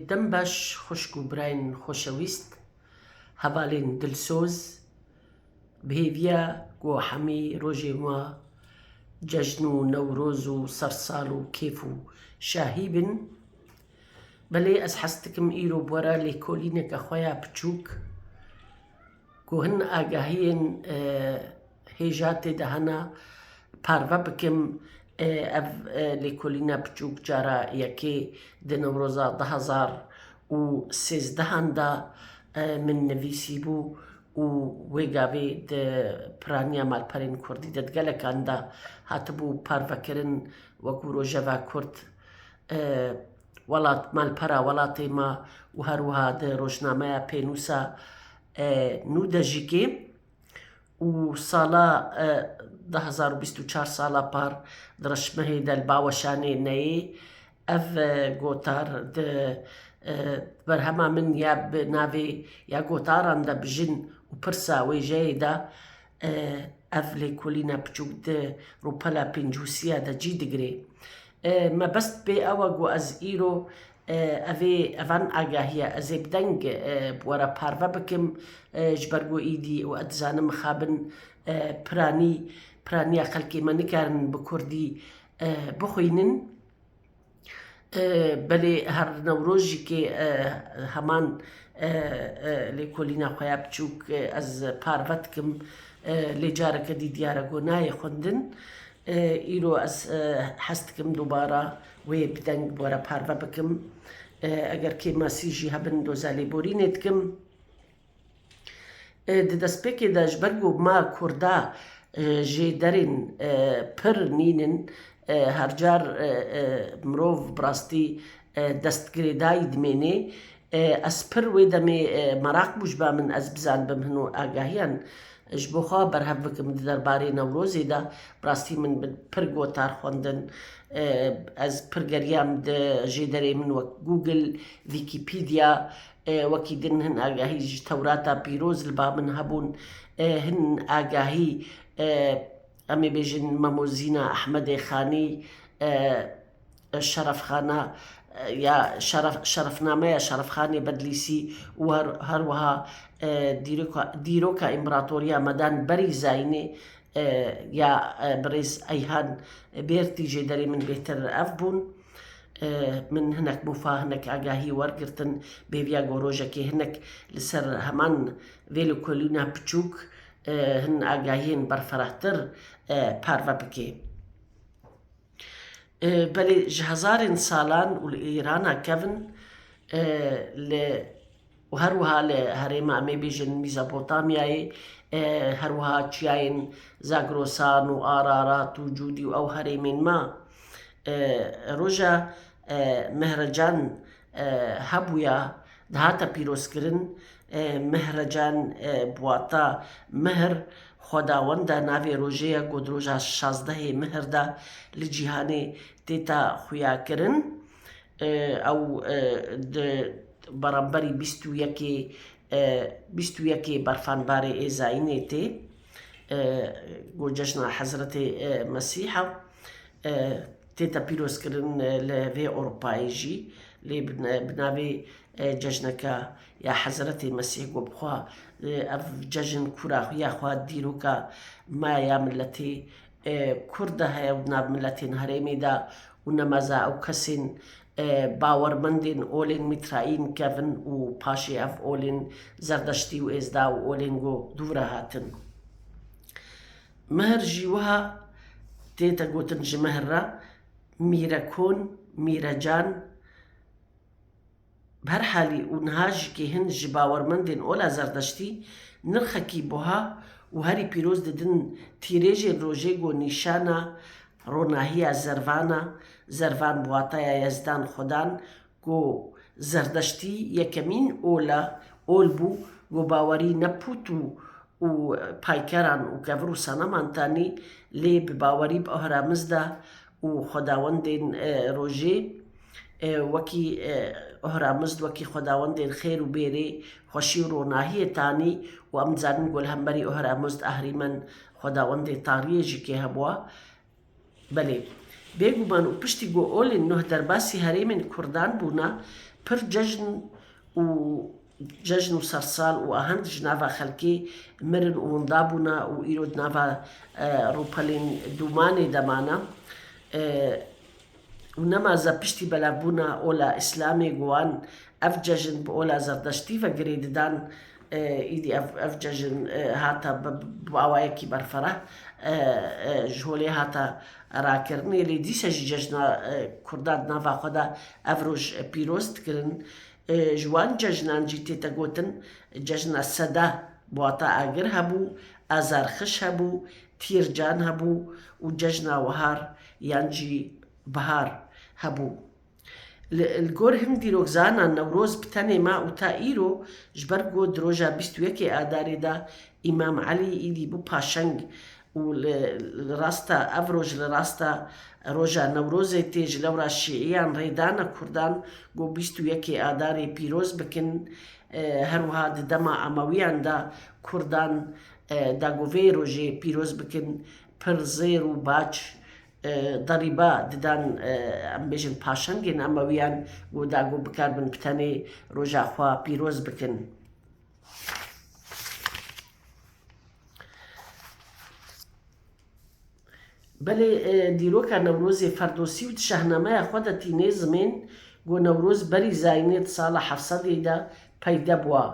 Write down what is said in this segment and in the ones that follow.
دەم باش خوشک و براین خۆشەویست هەڤاڵێن دڵسۆز بهێڤیە گۆ هەمی ڕۆژێ وە جەژن و نەورۆز و سەرساڵ و کێف و شاهی بن. بەلێ ئەس حەز دکم ئیرۆ بوەرە لێکۆلینێکە خۆیان بچووک گۆ هەن ئاگاهیên هێژا تێدا هەنا پارڤە بکەم ئەڤ لێکۆلینە بچووک جارە یەکێ di Newroza 2013 دا min nivîsî bû û wê gavê di piraniya malperên Kurdî de di gelekan da hatibû parvekirin wekû Rojeva Kurd malpera welatê me û her wiha di rojnameya pênûsa nû de jî kê û sala 2024 sala par di reşmehê de li baweşanê neyê ev gotar di berhema min ya bi navê ya gotaran de bijin û pirsa wêjeyê de ev lêkolîna biçûk di rûpela pêncûsiya de cî digire. Me best bê ew e got ez îro evan agahiya ez ê bi deng were parve bikim ji ber got îdî û ez dizanim mixabin piraniya xelkê me nikarin bi Kurdî bixwînin. Belê her newrojîkê heman lêkolîna xwe ya biçûk ez parve dikim lê careke dî diyar e got nayê xwendin. îro ez hez dikim dubara wê bi deng were parve bikim. Eger kê masî jî hebin doza lêborînê dikim. Di destpêkê de ji ber got ma Kurda jê derên pir nînin her car mirov bi rastî destgirêdayî dimêne. Ez pir wê demê merak bû ji ba min ez bizanibim hin û agahiyan ji bo xwe berhev bikim di derbarê Newrozê de bi rastî min pir gotar xwendin. Ez pir geriyam di jêderê min wek Google, Wikîpîdya wekî din hin agahî ji Tewrata pîroz li ba min hebûn hin agahî em ê bêjin Memozîna Ehmedê Xanî şerefxana ya şerefnameya Şerefxanê Bedlîsî û her wiha dîroka İmparatoriya Medan Berî Zayînê ya birêz Eyhan Bêrtî jêderê min bêhtir ev bûn. Min hinek mûfa hinek agahî wergirtin bêviya got rojekê hinek li ser heman vê lêkolîna biçûk hin agahiyên berfirehtir parve bike. Belê ji hezarên salan û li Îrana kevin û her wiha li herêma em ê bêjin Mîzopotamyayê her wiha çiyayên Zagrosan û Ararat û Cûdî û ew herêmên me roja mehrecan hebûya dihata pîrozkirin. Mehrecan bi wata mehr xwedawenda navê rojê got roja 16 mehr de li cîhanê têta xuyakirin. Ew di beramberî 21 berfanbarê êzayînê tê got cejna Hezretê Mesîha têta pîrozkirin li vê Ewropayê jî lê bi navê cejneka ya Hezretê Mesîh got bixwe ev cejn kura ya xwe dîroka maya milletê Kurd de heye û nav milletên herêmê de û nemeza ew kesên bawermendên olên Mîtrayîn kevin û paşê ev olên Zerdeştî û Êzda û olên got dûvre hatin. Mehr jî wiha tête gotin ji mehr re mîrekon, mîrecan bi her halî û niha jîkê hin ji bawermendên ola Zerdeştî nirxekî buha û herî pîroz didin tîrêjên rojê got nîşana ronahiya Zervana. Zervan bi wataya Yezdan Xudan got Zerdeştî yekemîn ol bû got bawerî ne pût û paykeran û kevir û seneman tanî lê bi bawerî bi Ehramîz de û xwedawendên rojê wekî Ehramîz wekî xwedawendên xêr û bêrê xweşî û ronahiyê tanî û em dizanin got li hemberî Ehramîz ehrîmen xwedawendê tariyê jî kê hebûye. Belê بێگومان و پشتی گۆ ئۆلین نۆه دەرباسی هەرێمên کوردان بوونا پر جەژن و سەرساڵ و ئاهەنگ ژناڤا خەلکێ مرن و وندا بوونا و ئیرۆ ناڤا ڕووپەلێن دوومانێ دەمانە و نەمازە پشتی بەلافبوونا ئۆلا ئیسلامێ گوان ئەف جەژن بە ئۆلا زەردەشتیڤە گرێ ددان ئیدی ئەف جەژن هاتە باوایەکی بەرفەرە ژۆلێ هاتە ڕاکردنێ لێ دیسەژی جەژنا کوردان ناڤا خۆدا ئەف ڕۆژ پیرۆز دکردن جوان جەژنانجی تێتە گوتن جەژنە سەدە بواتە ئاگر هەبوو ئازارخش هەبوو تیرجان هەبوو و جەژنا وەهار یانجی بەهار هەبوو گۆر هەم دیرۆکزانان نەورۆز بتەنێ ما و تا ئیرۆ ژبەر گۆ درۆژە 21 ئادارێدا ئیمام عەلی ئیدی بوو پاشەنگ و ڕاستە ئەڤ ڕۆژ لە ڕاستە ڕۆژە نەورۆزێ تێژ لەورا شیعیان ڕێدانە کوردان بۆ 21 ئادارێ پیرۆز بکن هەروەها دەما ئەمەویاندا کوردان داگۆڤێ ڕۆژێ پیرۆز بکن پر زێر و باچ دەریبا ددان ئەم بێژن پاشەنگێن ئەمەویان بۆ داگۆ بکار بن بتەنێ ڕۆژاخوا پیرۆز بکن بەلێ دیرۆکە نەورۆزێ فەردۆسی و شەهنەمەیە خۆ دەتینێ زمێن گۆ نەورۆز بەری زاینێت ساڵە 700دا پەیدە بووە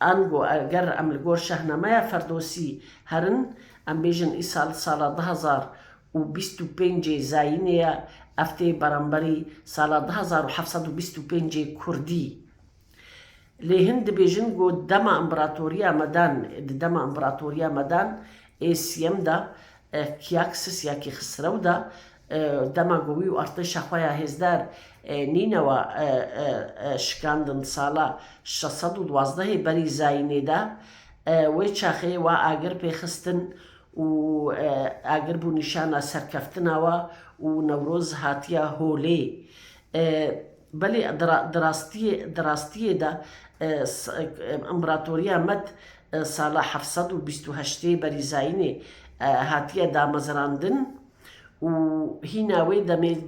ئەنگۆ ئەگەر ئەم لەگۆر شەهنەمەیە فەردۆسی هەرن ئەم بێژن ئی ساڵە 2025 زاینەیە ئەفتێ بەرەمبەری ساڵە 1725 کوردی لێ هەن دەبێژن گۆ دەما ئەمبراتۆریە مەدان دەما ئەمبراتۆریە مەدان ئێسیەمدا کیاکسس یاکی خسرەودا دەما گۆوی و ئەرتەشە خۆیان هێزدار نینەوە شکاندن ساڵە 612 بەری زاینێدا وێ چاخەیە وا ئاگر پێخستن و ئاگر بوو نیشانە سەرکەفتنەوە و نەورۆز هاتیە هۆلێ بەلێ دراستیێدا ئەمبراتۆریە مەد ساڵە 728 بەری زاینێ هاتیە دامەزراندن و هیناوێ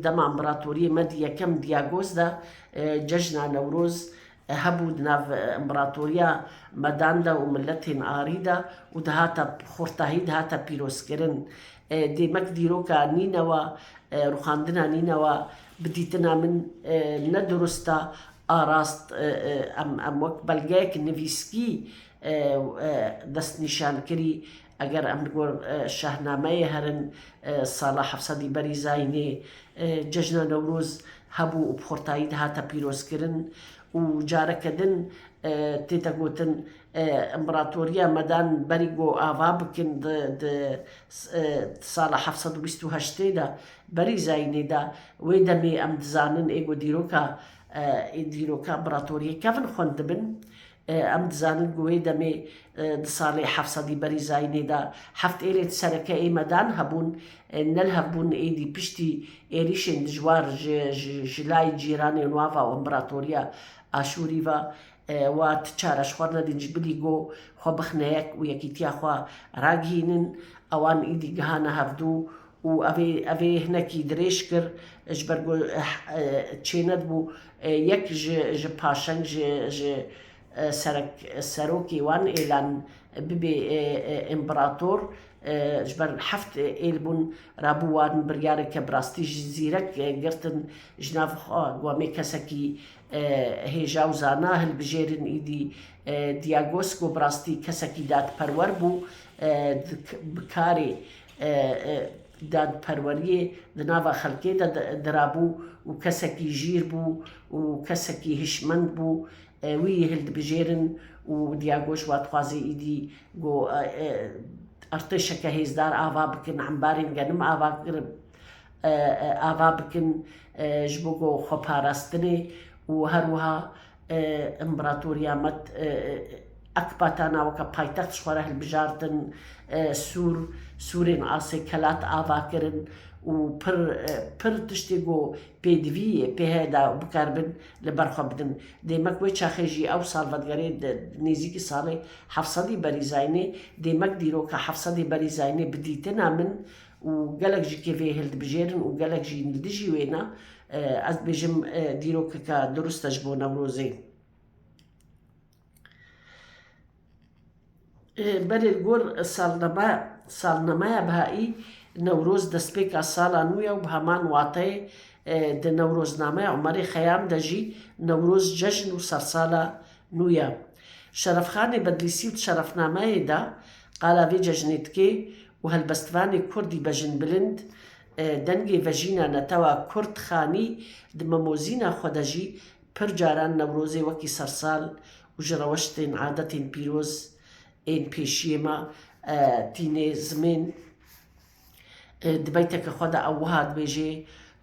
دەما ئەمبراتۆریە مەدی یەکەم دیاگۆزدا جەژنا نەورۆز هەبوو ناو ئەمبراتۆریە مەداندا و ملەتێن ئاریدا و دەهاتە خۆرتاهی دەهاتە پیرۆزکردن دێمەک دیرۆکە نینەوە ڕوخاندنە نینەوە بدیتنا من نەدروستە ئاراست ئەم وەک بەلگەیەک نڤیسکی دەست نیشانکردی ئەگەر ئەم گۆر شەهنامەیە هەرن ساڵە 700 بەری زاینێ جەژنە نەورۆز هەبوو و خۆرتایی دەهاتە پیرۆزکردن و جارەکەدن تێتە گوتن ئەمبراتۆریە مەدان بەری گۆ ئاوا بکن ساڵە 728دا بەری زاینێدا وێ دەمێ ئەم دزانن ئێگۆ دیرۆکە ئەمبراتۆریە کەڤن خوێن دەبن ئەم دزانن گوێ دەمێ ساڵی 700 بەری زاینێدا هەفت ئێرێت سەرەکە ئێمەدان هەبوون نەل هەبوون ئێدی پشتی ئێریشێن دژوار ژلای جیرانێ نواڤە و ئەمبراتۆریە ئاشوریڤە وا چارەش خوار نەدینج بلی گۆ خۆ بخنەیەک و یەکیتیاخوا ڕاگهینن ئەوان ئیدی گەهانە هەردوو و ئەvê هەنێکی درێژ کرد ji ber çênet bû yek ji paşeng ji serokê wan êlan bibe împerator ji ber heft êl bûn rabû wan biryareke bi rastî ji zîrek girtin ji nav wamê kesekî hêja û zana hilbijêrin îdî Diagosco bi rastî kesekî dadperwer bû bi karê دادپەروەریێ di nava xelkê de dirabû û kesekî jîr bû û kesekî hişmend bû wî hildibijêrin û Diagos wa dixwaze îdî got ertêşeke hêzdar ava bikin hembarên genim ava bikin ji bo got xweparastinê û her wiha împeratoriya me Ekbatana weke paytext ji xwe re hilbijartin Sûrên asê kelat ava kirin û pir tiştê got pêdiviyê pê heye da bikarbin li ber xwe bidin. Dêmek wê çaxê jî ew salvedgerê nêzîkî salê 700 berî zaynê dêmek dîroka 700 berî zaynê bi dîtina min و gelek jî kevê hildibijêrin û gelek jî dijî wê ne ez dibêjim dîrokeka durist e ji bo Newrozê. Berê li gor salnemeya bihayî Newroz destpêka sala nû ye û bi heman wateyê di Newroznameya Umerê Xeyam de jî Newroz cejn û sersala nû ye. Şerefxanê Bedlîsî û di şerefnameyê de qala vê cejnê dike û helbestvanê Kurdî bejin bilind dengê vejîna netewa Kurd xanî di memozîna xwe de jî pir caran Newrozê wekî sersal û ji reweştên adetên pîroz ên pêşiyê me tînê zimên di beyteke xwe de ew wiha dibêje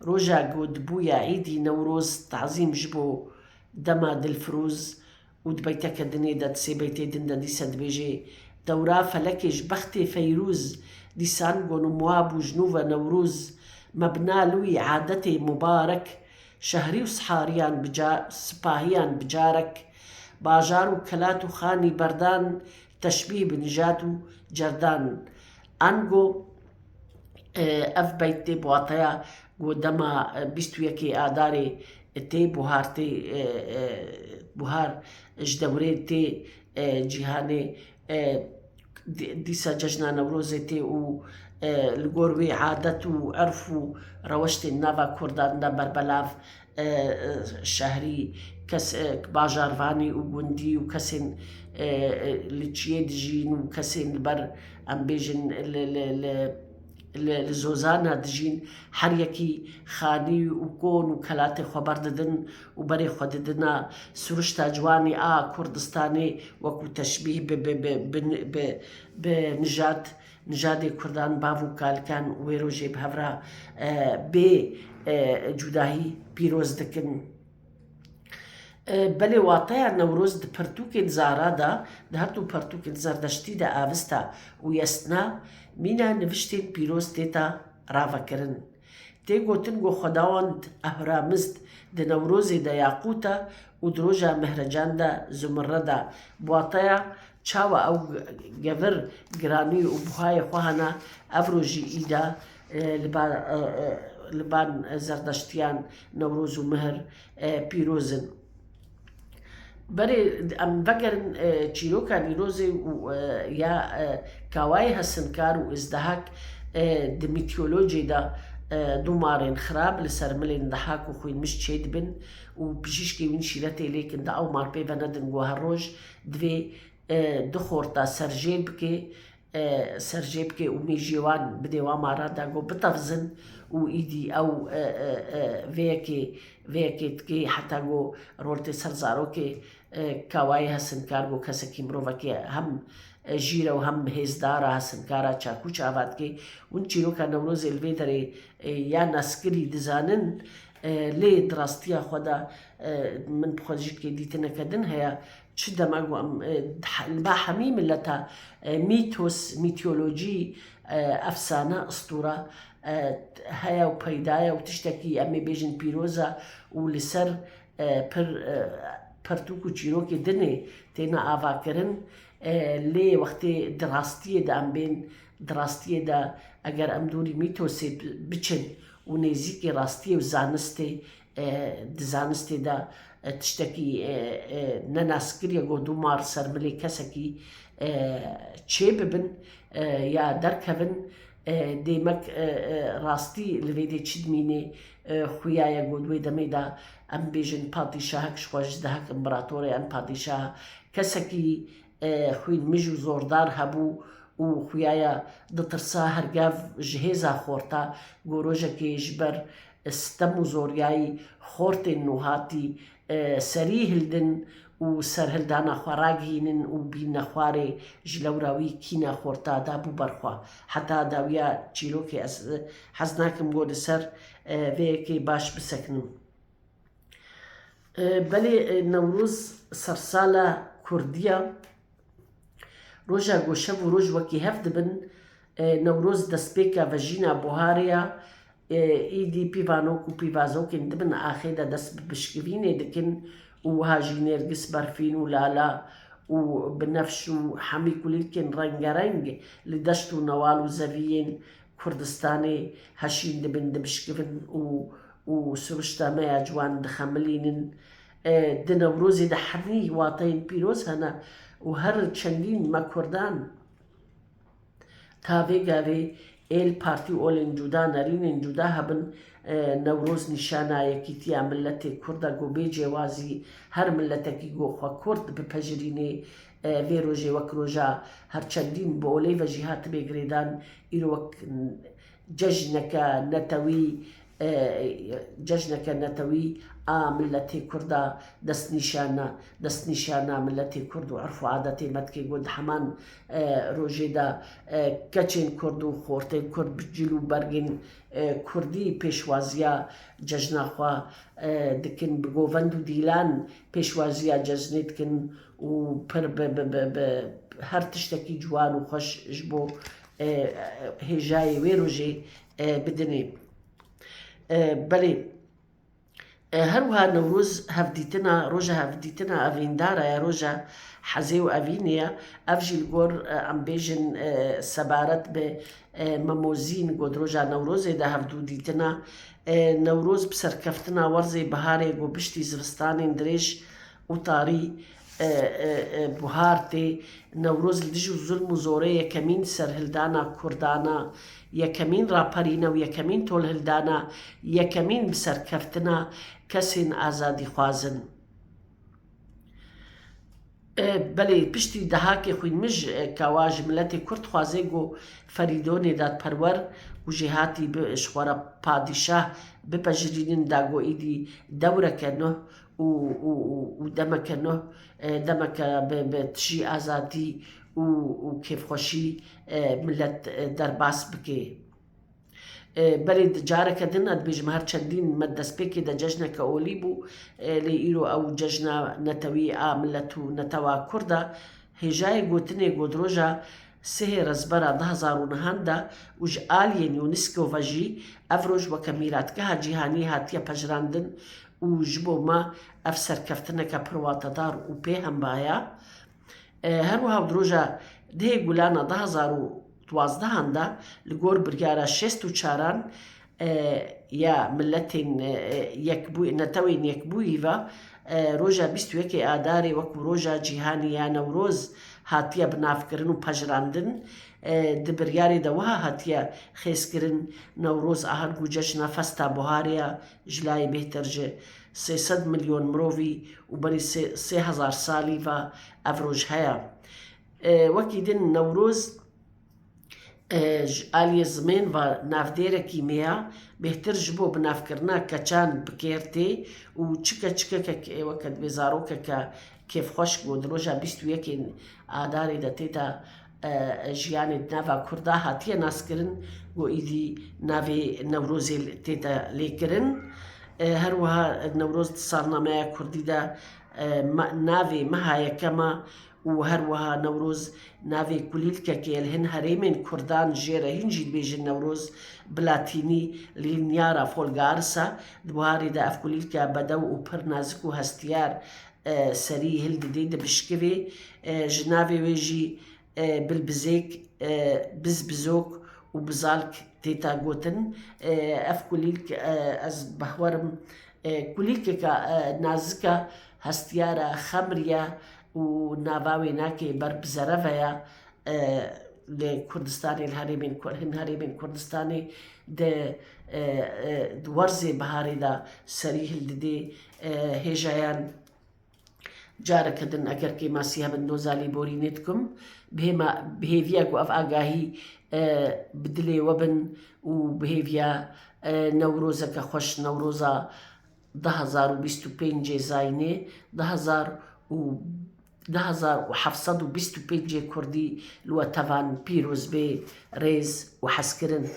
roja ku dibûye Îdî Newroz tezîm ji bo dema Dilfirûz û di beyteke dinê de di sê beytê din de dîsa dibêje dewra felekê ji bextê Feyrûz dîsan gonû wa bû ji nû ve Newrûz mebna lûyî adetê mubarek şehrî û sipahiyan bicarek bajar û kelat û xanî berdan teşbîh bi nijat û cerdan. Ango ev beyt tê bi wateya ku dema 21 Adarê tê buhar ji dewrê tê cîhanê dîsa cejna Newrozê tê û li gor wê adet û erf û reweştên nava Kurdan de berbelav şehrî bajarvanî û gundî û kesên li çiyê dijîn û kesên li ber em bêjin li zozana dijîn her yekî xanî û kon û kelatê xwe berdidin û berê xwe didina surişta ciwanê a Kurdistanê wekû teşbîh bi nijadê Kurdan bav û kalikan wê rojê bi hevra bê cudahî pîroz dikin. Belê wateya Newroz di pirtûkên zara de di her du pirtûkên zerdeştî de avista û yestina mîna niviştên pîroz têta ravekirin. Tê gotin got Xwedawand ehramizd di Newrozê de yaqût e û di roja mehrecan de zumrad e. Bi wateya çawa ew gevir giranî û buhayê xwe hene ev rojî îda li ban zerdeştiyan Newroz û Mihr pîrozin. Berê em vegerin çîroka Nîrozê û ya kawayê hesinkar û îzdehek di mîtolojiyê de du marên xirab li ser milên dehak û xwînmiş çê dibin û pişîşkê wîn şîretê lêkin di ew mar pê ve nedin ku her roj divê du xorta serjê bike û mêjiyê wan bidê wan mara de got bitevzin û îdî ew vêyekê dike heta got roltê ser zarokê kawayê hesinkar got kesekî mirovekî hem jîr û hem hêzdar a hesinkar a çakû çava dike hûn çîroka Newrozê li vê derê ya neskirî dizanin lê di rastiya xwe de min bi xwe jî dîtineke din heye çi dema li ba hemî milleta mîtolojî efsane istûra heye û peyda ye û tiştekî em ê bêjin pîroz e û li ser pir pirtûk û çîrokê dinê têne avakirin lê wextê di rastiyê de em bên di rastiyê de eger em dûrî mîtosê biçin û nêzîkê rastiyê û zanistê di zanistê de tiştekî ne neskiriye got du mar ser milê kesekî çê bibin ya derkevin demek rastî li vê dê çi dimîne xuya ye got wê demê de em bêjin padîşahek ji xwe ji dehek împeratorê em padîşah kesekî xwînmij û zordar hebû û xuya ye ditirsa hergev ji hêza xorta got rojekê ji ber stem û zoryayî xortên nûhatî serî hildin û serhildana xwe ragihînin û bîne xwarê ji lewra wî kîna xorta dabû ber xwe. Heta dawiya çîrokê ez hez nakim got li ser vêyekê baş bisekinim. Belê Newroz sersala Kurdî ye. Roja got şev û roj wekî hev dibin Newroz destpêka vejîna buharê ye îdî pîvanok û pîvazokên dibin axê de dest bi pişkivînê dikin û wiha jî nêrgis berfîn û lala û binefş û hemî kulîlkên rengereng li deşt û newal û zeviyên کوردستانی هەشین دەبن دەبشکفن و سروشتامەیە جوان دەخەملینن دە نەورۆزی دە حەرنی واتەین پیرۆز هەنە و هەر چەندین مە کوردان تاوێ گاوێ ئێل پارتی ئۆلێن جودا نەرینên جودا هەبن نەورۆز نیشانایەکیتیا ملەتێک کوردە گۆ بێ جێوازی هەر ملەتێکی گۆخوا کورد بپەژرینێ vê rojê wek roja her çendîn bi olê ve jî hatibê girêdan îro wek cejneke netewî a milletê Kurda destnîşana milletê Kurd û erf û adetê me dike got heman rojê de keçên Kurd û xortên Kurd bi cîl û bergên Kurdî pêşwaziya cejna xwe dikin bi govend û dîlan pêşwaziya cejnê dikin û pir her tiştekî ciwan û xweş ji bo hêjayê wê rojê bidinê. Belê her wiha Newroz roja hevdîtina evîndar e roja hezê û evînê ye ev jî li gor em bêjin sebaret bi memozîn got roja Newrozê de hevdûdîtina Newroz bi serkeftina werzê biharê got piştî zivistanên dirêj û tarî buhar tê Newroz li dijî zulm û zorê yekemîn serhildana Kurdana yekemîn raperîne û yekemîn tolhildana yekemîn bi serkeftina kesên azadîxwazin. Belê piştî dehakê xwînmiş kawa ji milletê Kurd xwazê got Ferîdonê dadperwer û jê hatî ji xwe re padîşah bipejirînin da got îdî dewreke nû û demeke nû demeke bi tijî azadî û kêfxweşî millet derbas bike. Belê careke din ez dibêjim her çendîn me destpêkê de cejneke olî bû lê îro ew cejna netewî a millet û netewa Kurd e hêjayê gotinê got roja sihê rezbera 2009 de û ji aliyên UNESCO ve jî ev roj weke mîratgeha cîhanî hatiye pejirandin û ji bo me ev serkeftineke pir watedar û pêhembaye. Her wiha roja dihê gulana 2012 de li gor biryara 64 ya milletên netewên yekbûyî ve roja 21 adarê wekû roja cîhanî ya Newroz hatiye binavkirin û pejirandin di biryarê de wiha hatiye xêzkirin Newroz aheng û cejna festa buharê ye ji layê bêhtir ji 300 milyon mirovî û berî 3000 salî ve ev roj heye. Wekî din Newroz ji aliyê zimên ve navdêrekî me ye bêhtir ji bo binavkirina keçan bi kêr tê û çikekek weke dibê zarokeke kêfxweş got roja 21 adarê de têta jiyanê di nava Kurda hatiye naskirin got îdî navê Newrozê têta lêkirin. Her wiha Newroz di salnameya Kurdî de navê meha yekema û her wiha Newroz navê kulîlkekê li hin herêmên Kurdan jê re hîn jî dibêjin Newroz bi latînî Lînyara Folgaris e di buharê de ev kulîlke bedew û pir nazik û hestiyar serî hil didê di bişkivê ji navê wê jî bilbizêk bizbizok û bizalk têta gotin. Ev kulîlk ez behwerim kulîlkeka nazik e hestiyar e xemr ye û nava wê nake ber bi zereve ye li Kurdistanê hin herêmên Kurdistanê di werzê biharê de serî hil didê hêjayan careke din eger kê masî hebin doza lêborînê dikim bihêviya ku ev agahî bi dilê we bin û bihêviya Newrozeke xweş Newroza 2025 Zaynê 2725 Kurdî li we tevan pîroz bê rêz û hezkirin.